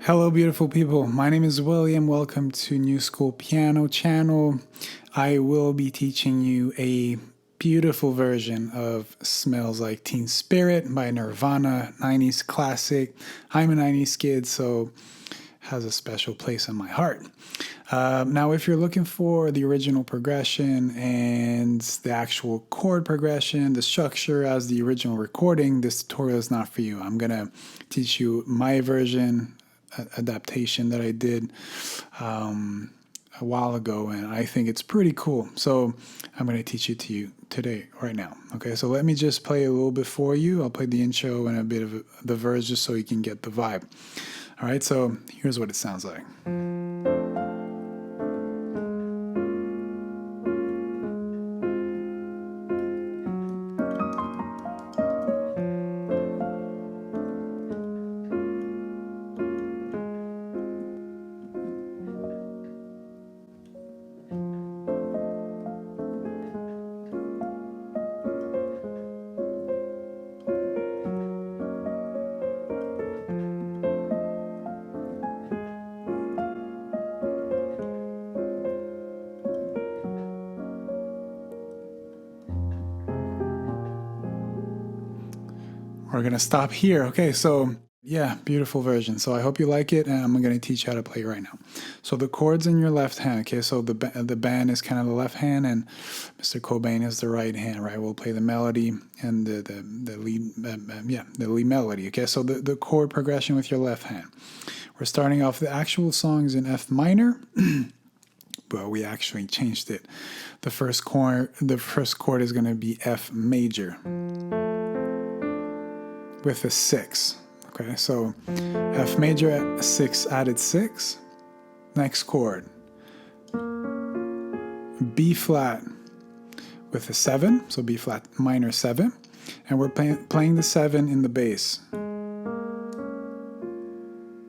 Hello, beautiful people. My name is William. Welcome to New School Piano Channel. I will be teaching you a beautiful version of Smells Like Teen Spirit by Nirvana, 90s classic. I'm a 90s kid, so has a special place in my heart. Now, if you're looking for the original progression and the actual chord progression, the structure as the original recording, this tutorial is not for you. I'm going to teach you my version, adaptation that I did a while ago, and I think it's pretty cool. So I'm going to teach it to you today, right now. Okay, so let me just play a little bit for you. I'll play the intro and a bit of the verse just so you can get the vibe. All right, so here's what it sounds like. We're going to stop here. Okay, so yeah, beautiful version. So I hope you like it, and I'm going to teach you how to play right now. So the chords in your left hand, okay, so the band is kind of the left hand, and Mr. Cobain is the right hand, right? We'll play the melody and the lead, the lead melody, okay? So the chord progression with your left hand. We're starting off the actual songs in F minor, but we actually changed it. The first chord is going to be F major with a 6. Okay, so F major at 6 added 6. Next chord, B flat with a 7, so B flat minor 7, and we're playing the 7 in the bass.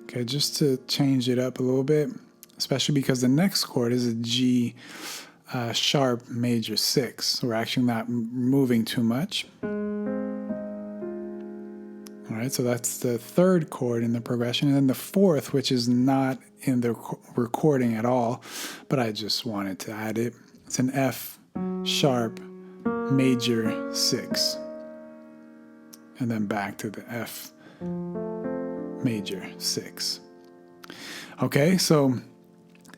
Okay, just to change it up a little bit, especially because the next chord is a G sharp major 6. So we're actually not moving too much. All right, so that's the third chord in the progression. And then the fourth, which is not in the recording at all, but I just wanted to add it. It's an F sharp major 6. And then back to the F major 6. Okay, so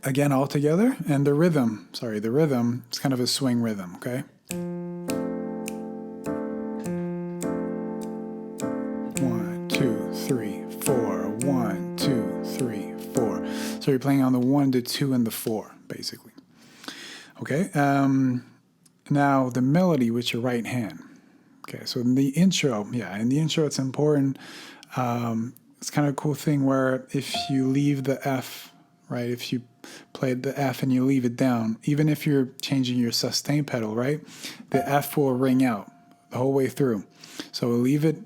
again, all together. And the rhythm, it's kind of a swing rhythm, okay? 1, 2, 3, 4. 1, 2, 3, 4. So you're playing on the 1, the 2, and the 4, basically. Okay. Now the melody with your right hand. Okay. So in the intro, it's important. It's kind of a cool thing where if you leave the F, right? If you played the F and you leave it down, even if you're changing your sustain pedal, right? The F will ring out the whole way through. So leave it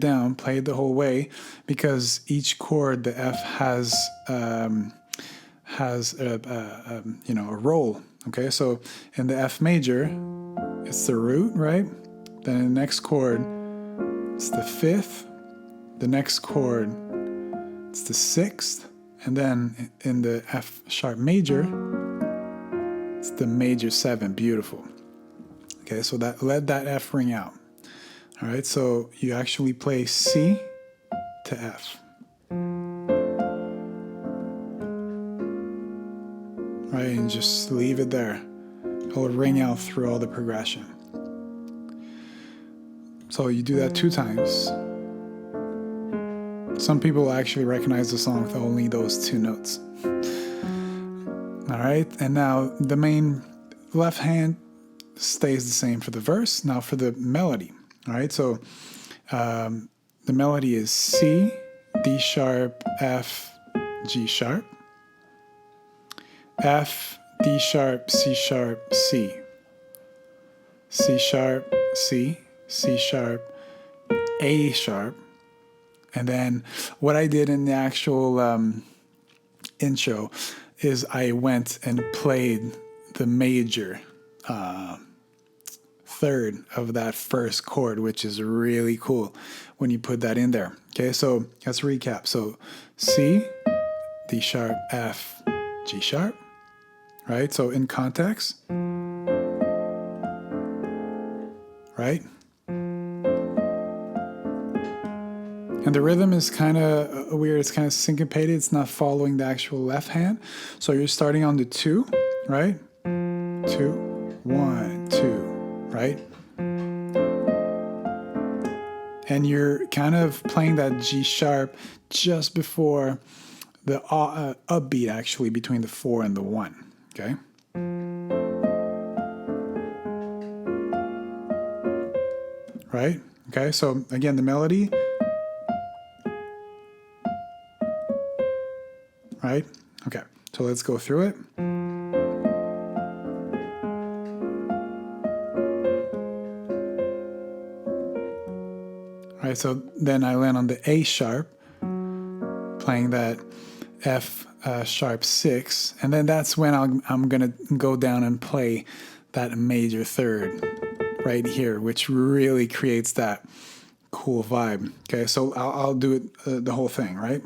down, play it the whole way, because each chord, the F has a roll. Okay, so in the F major, it's the root, right? Then in the next chord, it's the 5th. The next chord, it's the 6th. And then in the F sharp major, it's the major 7. Beautiful. Okay, so let that F ring out. All right, so you actually play C to F. Right, and just leave it there. It'll ring out through all the progression. So you do that 2 times. Some people actually recognize the song with only those 2 notes. All right, and now the main left hand stays the same for the verse. Now for the melody. All right, so the melody is C, D sharp, F, G sharp, F, D sharp, C sharp, C, C sharp, C, C sharp, A sharp. And then what I did in the actual intro is I went and played the major third of that first chord, which is really cool. when you put that in there. Okay, so let's recap. So C, D sharp, F, G sharp, right? So in context, right? And the rhythm is kind of weird. It's kind of syncopated. It's not following the actual left hand. So you're starting on the 2, right? 2, 1, 2, right? And you're kind of playing that G sharp just before the upbeat, actually, between the 4 and the 1, okay? Right? Okay, so again, the melody, right? Okay, so let's go through it. All right, so then I land on the A sharp, playing that F sharp 6, and then that's when I'm gonna go down and play that major third right here, which really creates that cool vibe. Okay, so I'll do it the whole thing, right?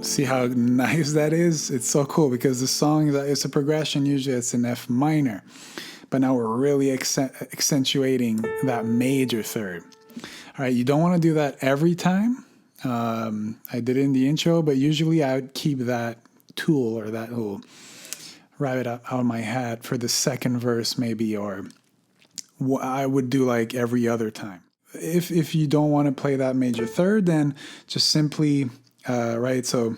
See how nice that is? It's so cool because the song is a progression. Usually it's in F minor, but now we're really accentuating that major third. All right, you don't want to do that every time. I did it in the intro, but usually I would keep that tool or that little rabbit out of my hat for the second verse maybe, or I would do like every other time. If you don't want to play that major third, then just simply, right, so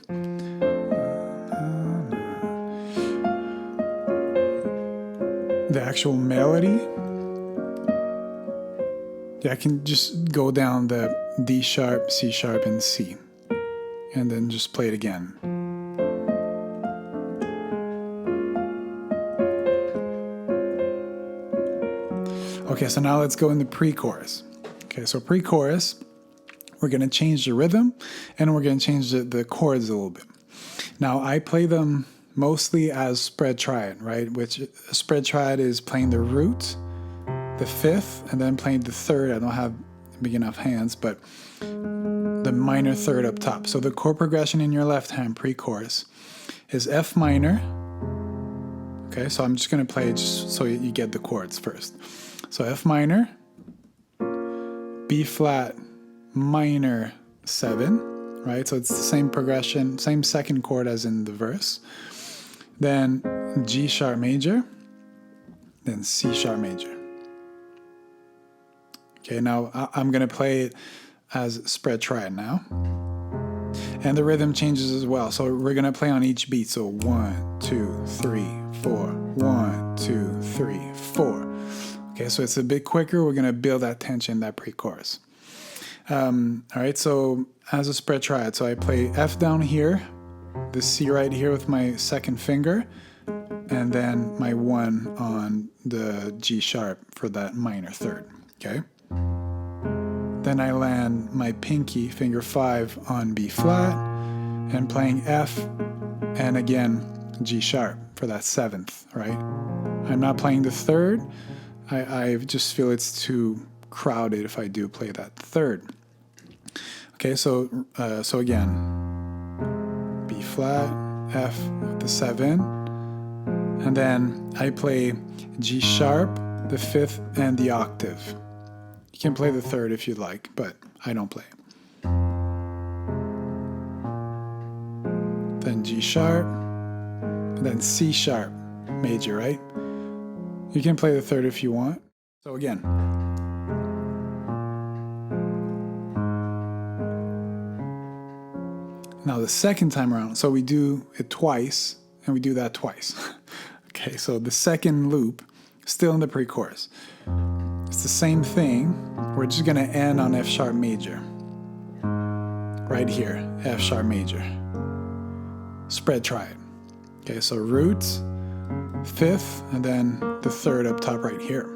the actual melody, yeah, I can just go down the D sharp, C sharp, and C, and then just play it again. Okay, so now let's go in the pre-chorus. Okay, so pre-chorus, we're going to change the rhythm, and we're going to change the chords a little bit. Now, I play them mostly as spread triad, right? Which a spread triad is playing the root, the 5th, and then playing the 3rd. I don't have big enough hands, but the minor 3rd up top. So the chord progression in your left hand pre-chorus is F minor. Okay, so I'm just going to play it just so you get the chords first. So F minor, B flat minor 7, right? So it's the same progression, same second chord as in the verse. Then G sharp major, then C sharp major. Okay, now I'm going to play it as spread triad now. And the rhythm changes as well. So we're going to play on each beat. So 1, 2, 3, 4, 1, 2, 3, 4. Okay, so it's a bit quicker. We're going to build that tension, that pre-chorus. All right, so as a spread triad, so I play F down here, the C right here with my second finger, and then my 1 on the G sharp for that minor 3rd, okay? Then I land my pinky, finger 5, on B flat, and playing F, and again, G sharp for that 7th, right? I'm not playing the 3rd. I just feel it's too crowded if I do play that 3rd. Okay, so again, B flat, F with the 7, and then I play G sharp, the 5th, and the octave. You can play the 3rd if you'd like, but I don't play. Then G sharp, and then C sharp major, right? You can play the 3rd if you want. So again. Now the second time around, so we do it twice, and we do that twice. Okay, so the second loop, still in the pre-chorus. It's the same thing. We're just going to end on F sharp major. Right here, F sharp major. Spread triad. Okay, so root, 5th, and then the 3rd up top right here.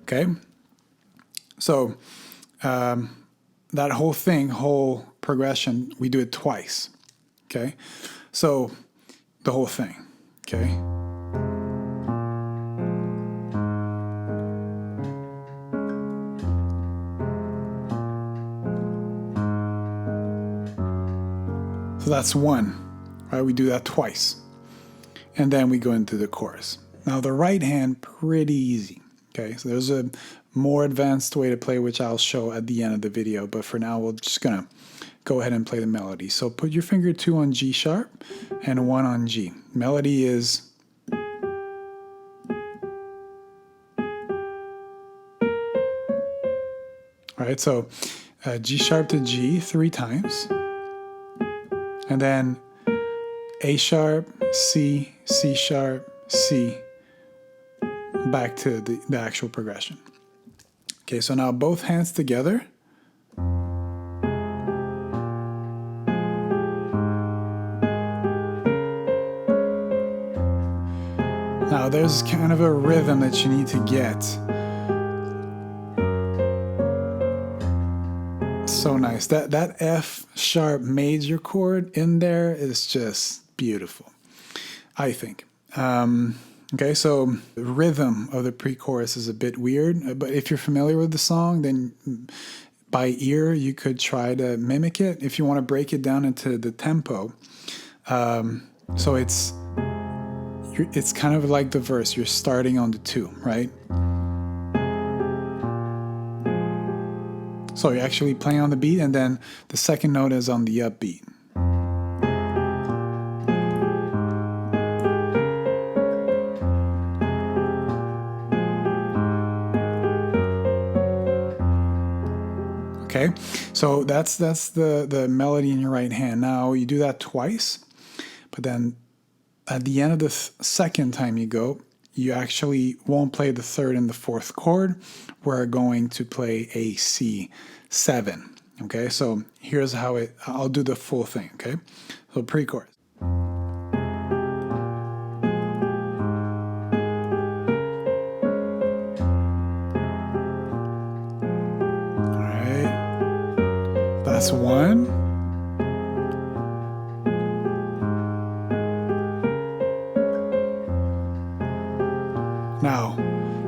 Okay, so that whole thing, whole progression, we do it twice. Okay, So the whole thing, okay? So that's one, right? We do that twice. And then we go into the chorus. Now the right hand, pretty easy, okay? So there's a more advanced way to play, which I'll show at the end of the video. But for now, we're just gonna go ahead and play the melody. So put your finger 2 on G sharp and 1 on G. Melody is... All right, so G sharp to G 3 times. And then A sharp, C, C sharp, C, back to the actual progression. Okay, so now both hands together. Now there's kind of a rhythm that you need to get. So nice. That F sharp major chord in there is just beautiful, I think. Okay, so the rhythm of the pre-chorus is a bit weird, but if you're familiar with the song, then by ear you could try to mimic it. If you want to break it down into the tempo, so it's kind of like the verse. You're starting on the 2, right? So you're actually playing on the beat, and then the second note is on the upbeat. Okay, so that's the melody in your right hand. Now you do that twice, but then at the end of the second time you go, you actually won't play the 3rd and the 4th chord. We're going to play a C7. Okay, so here's how I'll do the full thing. Okay, so pre-chorus. All right, that's 1. Now,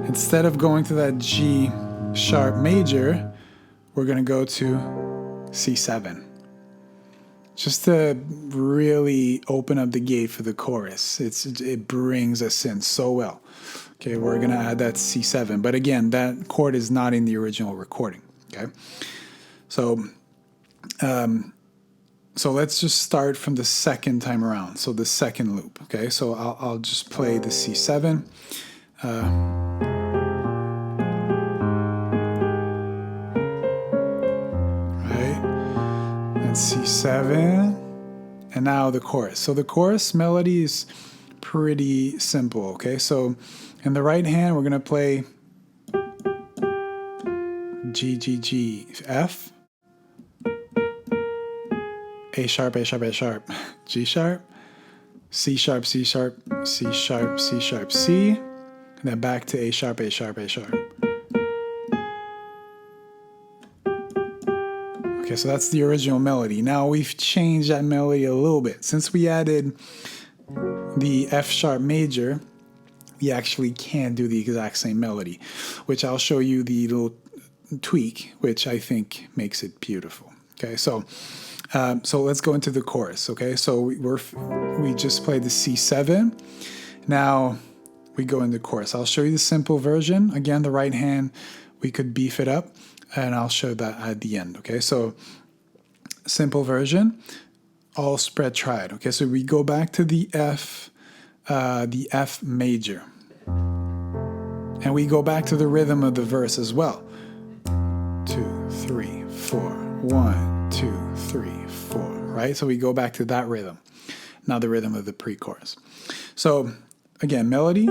instead of going to that G sharp major, we're going to go to C7. Just to really open up the gate for the chorus. It brings us in so well. Okay, we're going to add that C7. But again, that chord is not in the original recording. Okay, so let's just start from the second time around. So the second loop. Okay, so I'll just play the C7. Right, and C7, and now the chorus. So the chorus melody is pretty simple. Okay, so in the right hand, we're gonna play G, G, G, F, A sharp, A sharp, A sharp, G sharp, C sharp, C sharp, C sharp, C sharp, C, and then back to A sharp, A sharp, A sharp. Okay, so that's the original melody. Now we've changed that melody a little bit. Since we added the F sharp major, we actually can do the exact same melody, which I'll show you the little tweak, which I think makes it beautiful. Okay, so let's go into the chorus. Okay, so we just played the C7. Now we go into the chorus. I'll show you the simple version. Again, the right hand, we could beef it up, and I'll show that at the end. Okay, so simple version, all spread triad. Okay, so we go back to the F major, and we go back to the rhythm of the verse as well. 2, 3, 4, 1, 2, 3, 4. Right, so we go back to that rhythm, not the rhythm of the pre-chorus. So again, melody,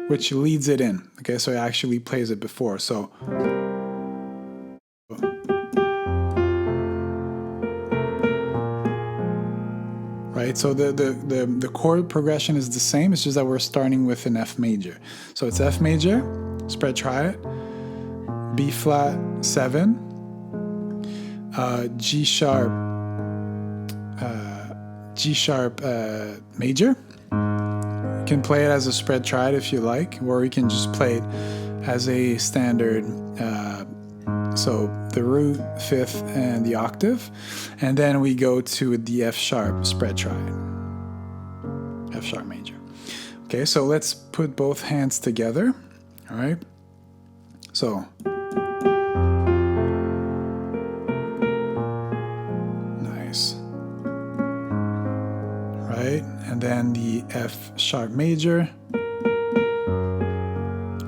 which leads it in. Okay, so it actually plays it before. So right, so the chord progression is the same. It's just that we're starting with an F major. So it's F major, spread triad, B flat 7, G sharp, G sharp major. You can play it as a spread triad if you like, or you can just play it as a standard, so the root, fifth, and the octave, and then we go to the F sharp spread triad, F sharp major. Okay, so let's put both hands together. All right, so nice, right, and then the F sharp major.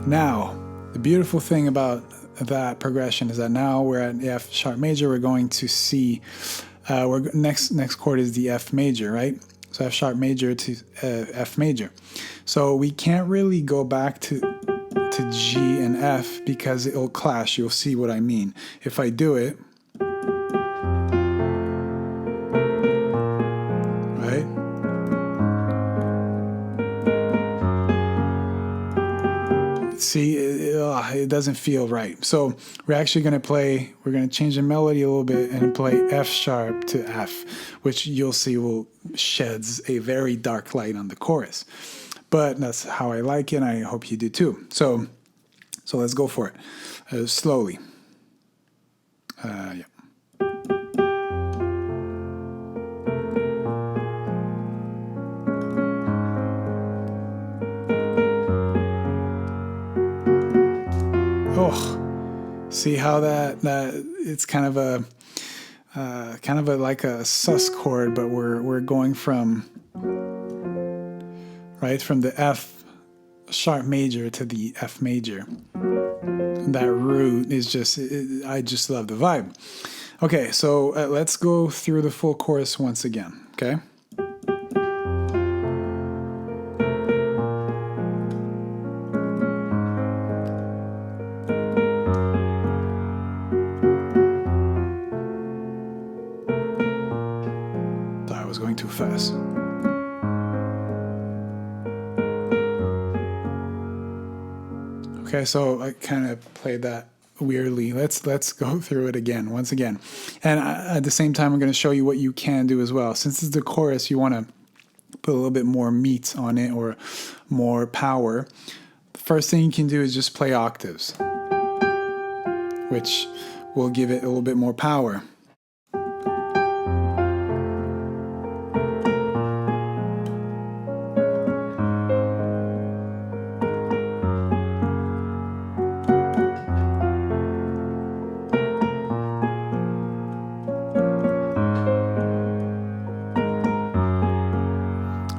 Now, the beautiful thing about that progression is that now we're at the F sharp major. We're going to see, next chord is the F major, right? So F sharp major to F major. So we can't really go back to G and F because it'll clash. You'll see what I mean. If I do it, right? See, it doesn't feel right. So we're actually going to change the melody a little bit and play F sharp to F, which you'll see will sheds a very dark light on the chorus. But that's how I like it, and I hope you do too. So let's go for it, slowly. Yeah. Oh, see how that it's kind of a like a sus chord, but we're going from the F sharp major to the F major. And that root is I just love the vibe. Okay, so let's go through the full chorus once again. Okay. I was going too fast. Okay, so I kind of played that weirdly. Let's go through it again, once again. And at the same time, I'm going to show you what you can do as well. Since it's the chorus, you want to put a little bit more meat on it or more power. The first thing you can do is just play octaves, which will give it a little bit more power.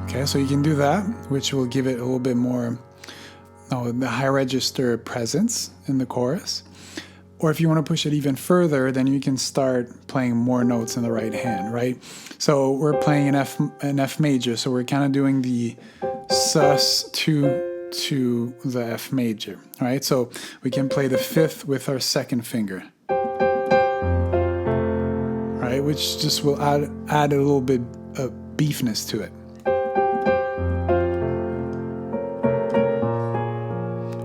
Okay, so you can do that, which will give it a little bit more, the high register presence in the chorus. Or if you want to push it even further, then you can start playing more notes in the right hand, right? So we're playing an F major, so we're kind of doing the sus to the F major, right? So we can play the fifth with our second finger, right? Which just will add a little bit of beefness to it.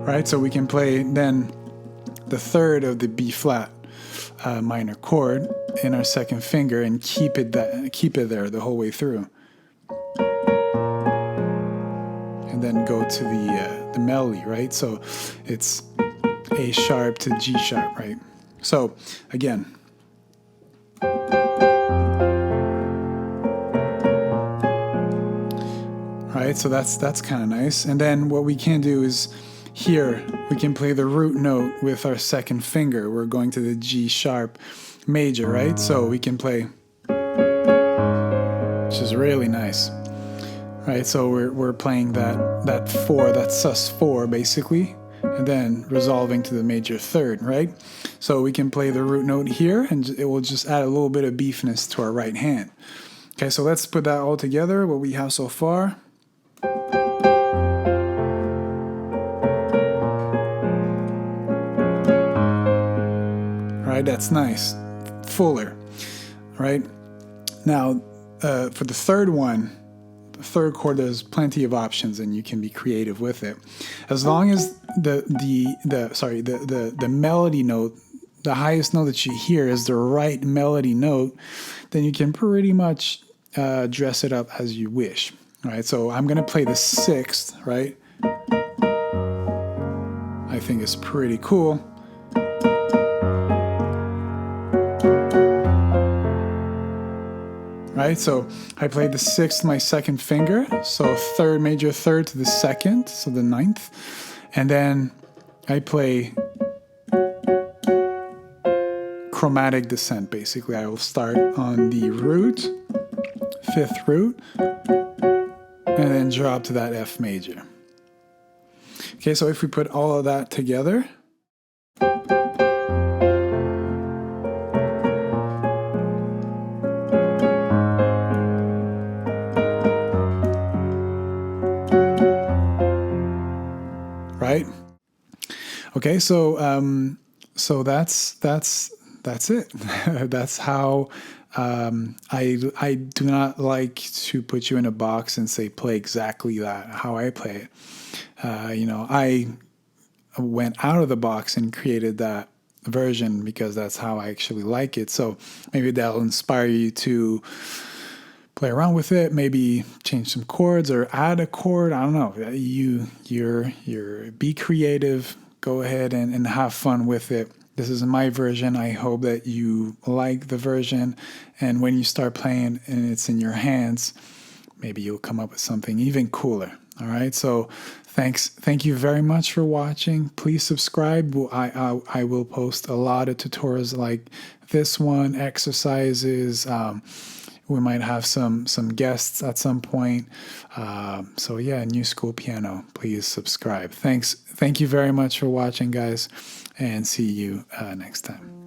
Right, so we can play then the third of the B flat minor chord in our second finger and keep it there the whole way through, and then go to the melody, right? So it's A sharp to G sharp, right? So again. Right, so that's kind of nice. And then what we can do is, here, we can play the root note with our second finger. We're going to the G sharp major, right? So we can play, which is really nice, right? So we're playing that four, that sus four basically, and then resolving to the major third, right? So we can play the root note here, and it will just add a little bit of beefness to our right hand. Okay, so let's put that all together, what we have so far. Right, that's nice, fuller, right? Now, for the third one, the third chord, there's plenty of options, and you can be creative with it. As long as the melody note, the highest note that you hear is the right melody note, then you can pretty much dress it up as you wish. All right, so I'm going to play the 6th, right? I think it's pretty cool. Right, so I played the 6th, my 2nd finger, so 3rd, major 3rd to the 2nd, so the 9th, and then I play chromatic descent. Basically, I will start on the root, 5th root, and then drop to that F major. Okay, so if we put all of that together, right? Okay, so that's it. That's how I do not like to put you in a box and say play exactly that how I play it. I went out of the box and created that version because that's how I actually like it. So maybe that'll inspire you to play around with it, maybe change some chords or add a chord. I don't know. You're be creative. Go ahead and have fun with it. This is my version. I hope that you like the version. And when you start playing and it's in your hands, maybe you'll come up with something even cooler. All right. So thank you very much for watching. Please subscribe. I will post a lot of tutorials like this one, exercises. We might have some guests at some point. So yeah, New School Piano. Please subscribe. Thank you very much for watching, guys, and see you next time.